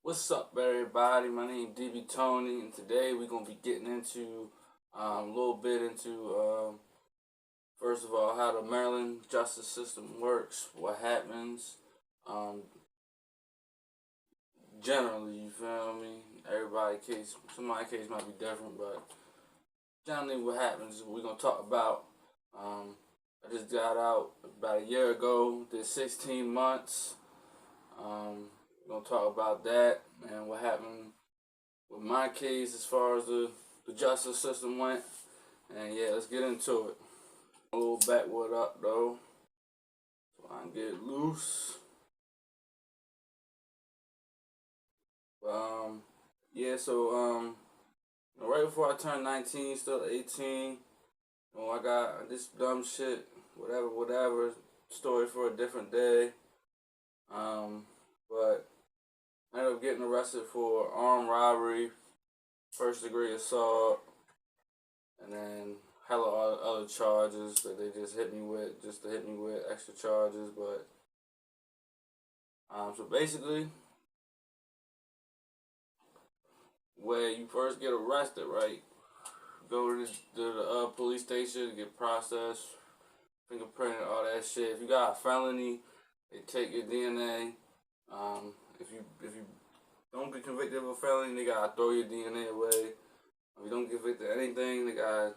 What's up, everybody? My name is DB Tony, and today we're gonna be getting into a little bit into first of all how the Maryland justice system works, what happens, um, generally. You feel me? Somebody's case might be different, but generally what happens. We're gonna talk about. I just got out about a year ago. Did 16 months. We're gonna talk about that and what happened with my case as far as the justice system went. And yeah, let's get into it. A little backward up though, so I can get loose. Yeah, so right before I turned 19, still 18, I got this dumb shit, whatever. Story for a different day. But I ended up getting arrested for armed robbery, first degree assault, and then hella other charges that they just hit me with, extra charges. But so basically, where you first get arrested, right? Go to the police station, get processed, fingerprinted, all that shit. If you got a felony, they take your DNA. If you don't get convicted of a felony, they gotta throw your DNA away. If you don't get convicted of anything, they gotta.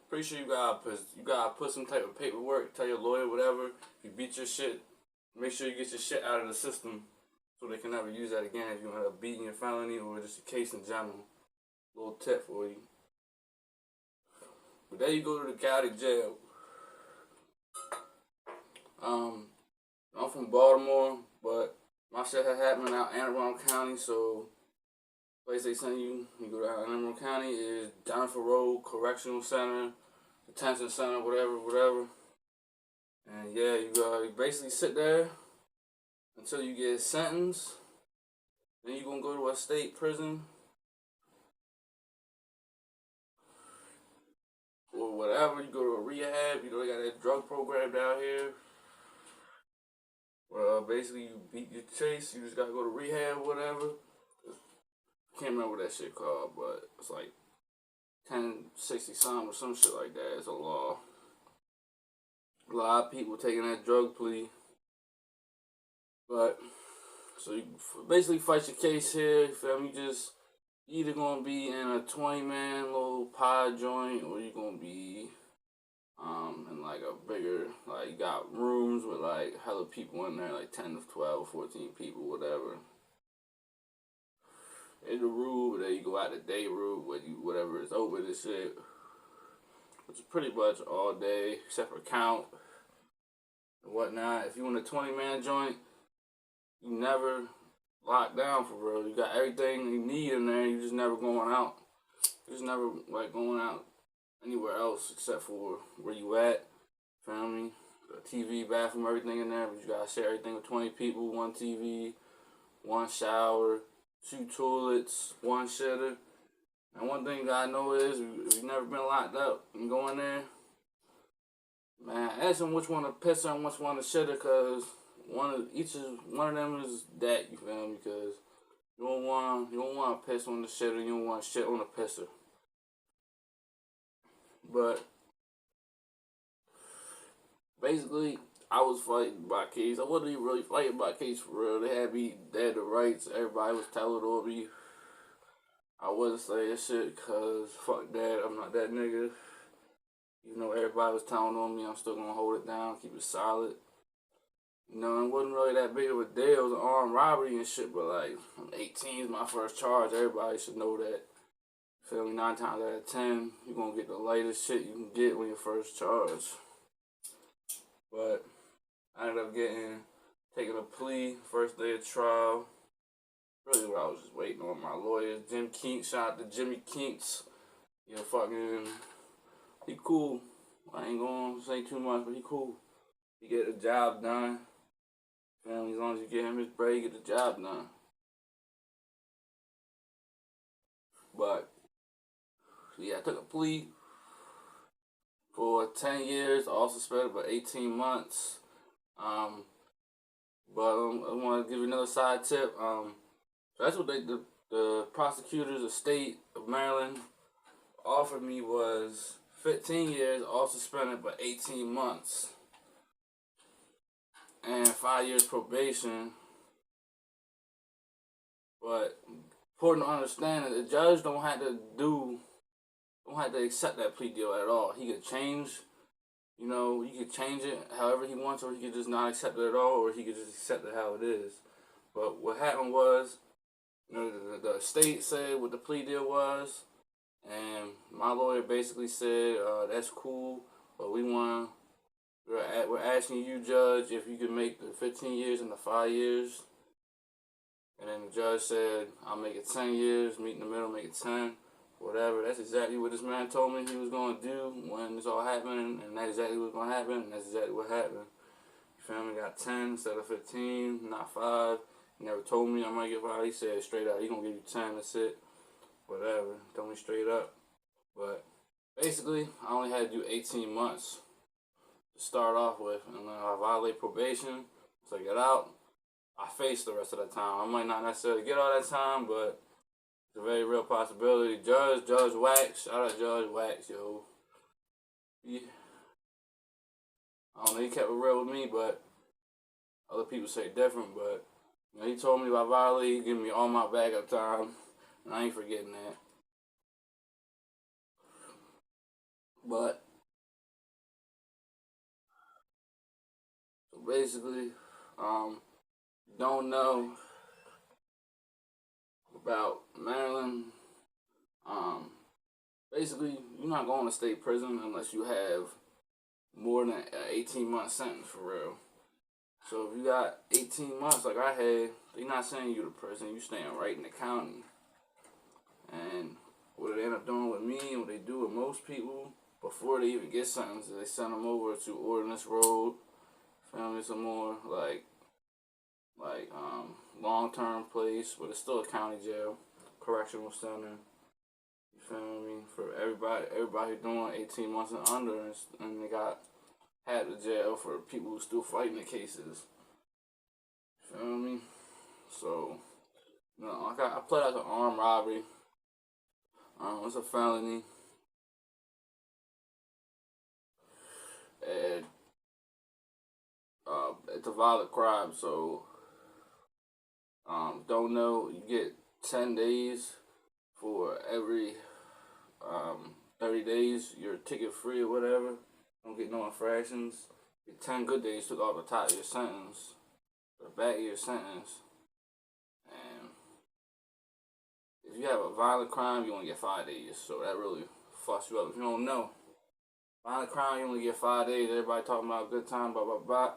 Pretty sure you gotta put some type of paperwork. Tell your lawyer whatever. If you beat your shit, make sure you get your shit out of the system so they can never use that again. If you end up beating your felony or just a case in general, little tip for you. But then you go to the county jail. I'm from Baltimore, but my shit had happened out in Anne Arundel County, so place they send you go to Anne Arundel County is Jennifer Road Correctional Center, Detention Center, whatever. And yeah, you basically sit there until you get sentenced. Then you're gonna go to a state prison or whatever. You go to a rehab. They got that drug program down here. Well, basically you beat your chase. You just gotta go to rehab, whatever. Can't remember what that shit called, but it's like 1060 something or some shit like that. It's a law. A lot of people taking that drug plea. But so you basically fight your case here. You feel me? You either gonna be in a 20-man little pie joint, or you gonna be in like a bigger, like, you got rooms with like hella people in there, like 10 to 12, 14 people, whatever. In the room, then you go out the day room whatever is open and shit. Which is pretty much all day, except for count and whatnot. If you in a 20-man joint, you never locked down for real. You got everything you need in there, you just never going out. You just never like going out anywhere else except for where you at. Feel me? A TV, bathroom, everything in there, but you gotta share everything with 20 people, one TV, one shower, 2 toilets, 1 shitter. And one thing that I know is, if you've never been locked up and go in there, man, ask them which one to piss on, which one to shitter, cause one of them is that, you feel me? Because you don't want to piss on the shitter, you don't want shit on the pisser. But basically, I was fighting by case. I wasn't even really fighting by case for real. They had me dead to rights. Everybody was telling on me. I wasn't saying shit because fuck that. I'm not that nigga. Even though everybody was telling on me, I'm still gonna hold it down, keep it solid. It wasn't really that big of a deal. It was an armed robbery and shit, but like, I'm 18 is my first charge. Everybody should know that. Feel me? 9 times out of 10, you're gonna get the lightest shit you can get when you're first charged. But I ended up taking a plea, first day of trial. Really, what I was just waiting on my lawyers. Jim Keats, shout out to Jimmy Keats. He cool. I ain't gonna say too much, but he cool. He get the job done. Family, as long as you get him his break, get the job done. But yeah, I took a plea for 10 years, all suspended for 18 months. But I want to give you another side tip. So that's what the prosecutors, the state of Maryland, offered me was 15 years, all suspended, but 18 months, and 5 years probation. But important to understand that the judge don't have to accept that plea deal at all. He could change, he could change it however he wants, or he could just not accept it at all, or he could just accept it how it is. But what happened was, the state said what the plea deal was, and my lawyer basically said, that's cool, but we're asking you, judge, if you could make the 15 years into 5 years. And then the judge said, I'll make it 10 years, meet in the middle, make it 10, whatever. That's exactly what this man told me he was going to do when this all happened, and that's exactly what's going to happen, and that's exactly what happened. You feel me? Got 10 instead of 15, not 5. He never told me I might get 5. He said straight out, he going to give you 10, that's it. Whatever. Told me straight up. But basically, I only had to do 18 months to start off with, and then I violate probation, so I get out. I face the rest of the time. I might not necessarily get all that time, but it's a very real possibility. Judge Wax, shout out Judge Wax, yo. Yeah. I don't know, he kept it real with me, but other people say different. But he told me if I violate, he give me all my backup time, and I ain't forgetting that. But so basically, don't know about Maryland. Basically, you're not going to state prison unless you have more than an 18-month sentence for real. So if you got 18 months like I had, they're not sending you to prison. You staying right in the county. And what they end up doing with me and what they do with most people before they even get sentenced, they send them over to Ordinance Road. Family, some more like long-term place, but it's still a county jail, correctional center. You feel me? For everybody doing 18 months and under, and they got had the jail for people who still fighting the cases. You feel me? So, I pled out to armed robbery. It's a felony. And it's a violent crime, so don't know, you get 10 days for every 30 days, you're ticket free or whatever. Don't get no infractions. Get 10 good days took off the top of your sentence, the back of your sentence. And if you have a violent crime, you only get 5 days. So that really fucks you up. If you don't know, violent crime, you only get 5 days. Everybody talking about good time, blah, blah, blah.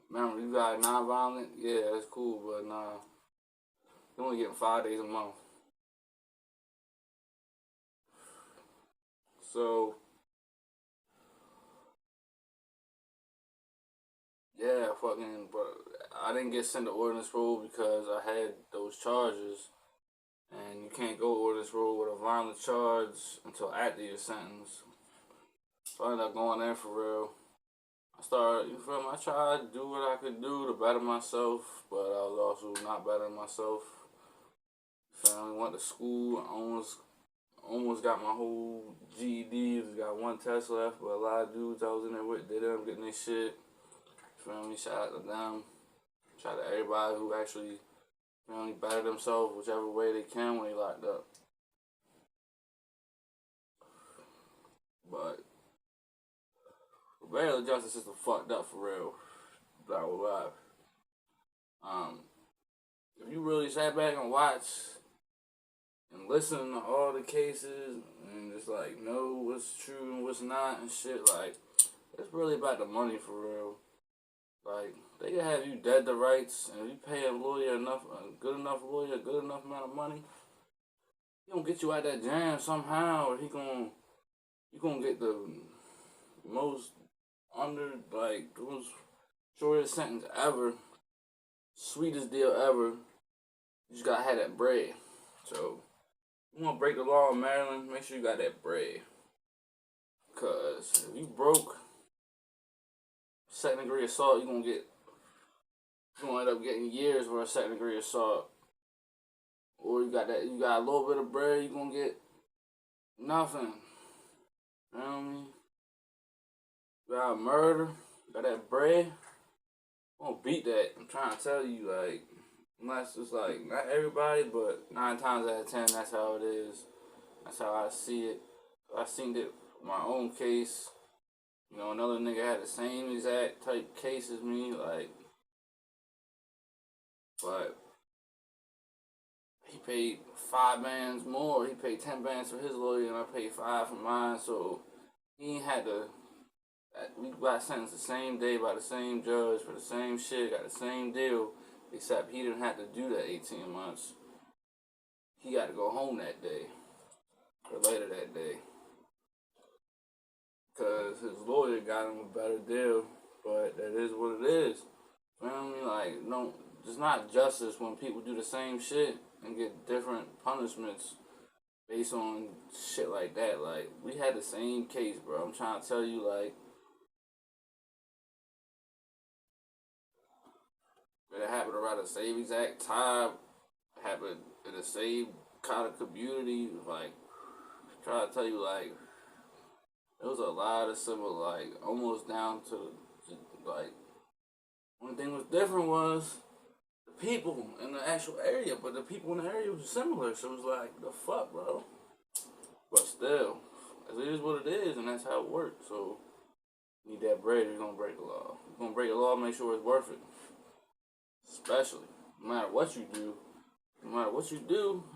Remember, you got non-violent, yeah, that's cool, but nah. You only getting 5 days a month. So, yeah, but I didn't get sent to Ordinance Road because I had those charges. And you can't go Ordinance Road with a violent charge until after your sentence. So I ended up going there for real. I tried to do what I could do to better myself, but I was also not bettering myself. Went to school, almost got my whole GED, just got one test left, but a lot of dudes I was in there with, they didn't get their shit. Shout out to them. Shout out to everybody who actually, better themselves whichever way they can when they locked up. But the justice system fucked up for real. Not gonna lie. If you really sat back and watched and listened to all the cases and just know what's true and what's not and shit, it's really about the money for real. They can have you dead to rights, and if you pay a good enough amount of money, he gonna get you out that jam somehow, or you gonna get the most the most shortest sentence ever, sweetest deal ever. You just gotta have that bread. So, you wanna break the law in Maryland, make sure you got that bread. Cause if you broke, second degree assault, you're gonna end up getting years for a second degree assault. Or you got a little bit of bread, you gonna get nothing. You know what I mean? You got a murder, you got that bread, I'm gonna beat that. I'm trying to tell you, like, unless it's like, not everybody, but 9 times out of 10, that's how it is. That's how I see it. I seen it in my own case. You know, another nigga had the same exact type case as me, like, but he paid 5 bands more. He paid 10 bands for his lawyer, and I paid 5 for mine. So he ain't had to. We got sentenced the same day by the same judge for the same shit. Got the same deal, except he didn't have to do that 18 months. He got to go home that day or later that day because his lawyer got him a better deal. But that is what it is. You know what I mean? Like, no, it's not justice when people do the same shit and get different punishments based on shit like that. Like, we had the same case, bro. I'm trying to tell you, like, it happened around the same exact time, happened in the same kind of community. Like, I'm trying to tell you, like, there was a lot of similar, like, almost down to like, one thing was different was the people in the actual area, but the people in the area was similar. So it was like, the fuck, bro. But still, it is what it is, and that's how it works. So, you need that bread, you're gonna break the law. You're gonna break the law, make sure it's worth it. Especially, no matter what you do,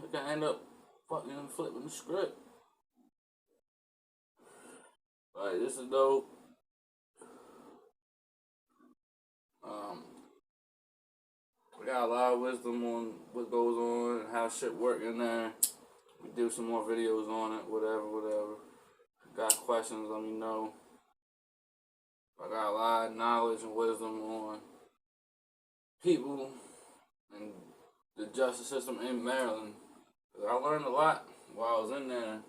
it can end up fucking flipping the script. Like, this is dope. We got a lot of wisdom on what goes on and how shit work in there. We do some more videos on it, whatever. Got questions, let me know. I got a lot of knowledge and wisdom on people and the justice system in Maryland. I learned a lot while I was in there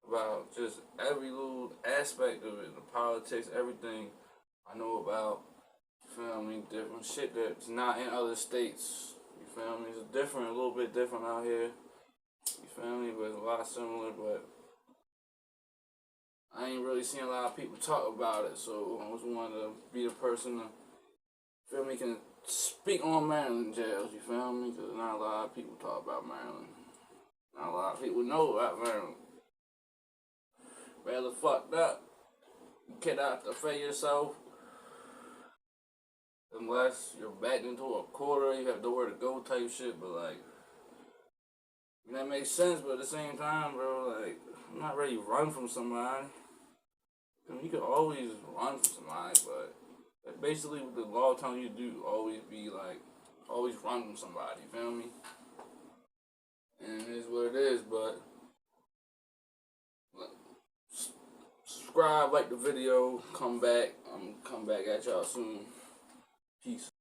about just every little aspect of it, the politics, everything I know about. You feel me? Different shit that's not in other states. You feel me? It's different, a little bit different out here. You feel me? But it's a lot similar, but I ain't really seen a lot of people talk about it, so I just wanted to be the person to, feel me, can speak on Maryland jails, you feel me? Because not a lot of people talk about Maryland. Not a lot of people know about Maryland. Rather fucked up. You cannot defend yourself unless you're backed into a quarter, you have nowhere to go type shit, but like, that makes sense, but at the same time, bro, like, I'm not ready to run from somebody. I mean, you can always run from somebody, but that's basically what the law telling you to do. Always be like, always run from somebody, you feel me? And it is what it is, but subscribe, like the video, come back. I'm come back at y'all soon. Peace.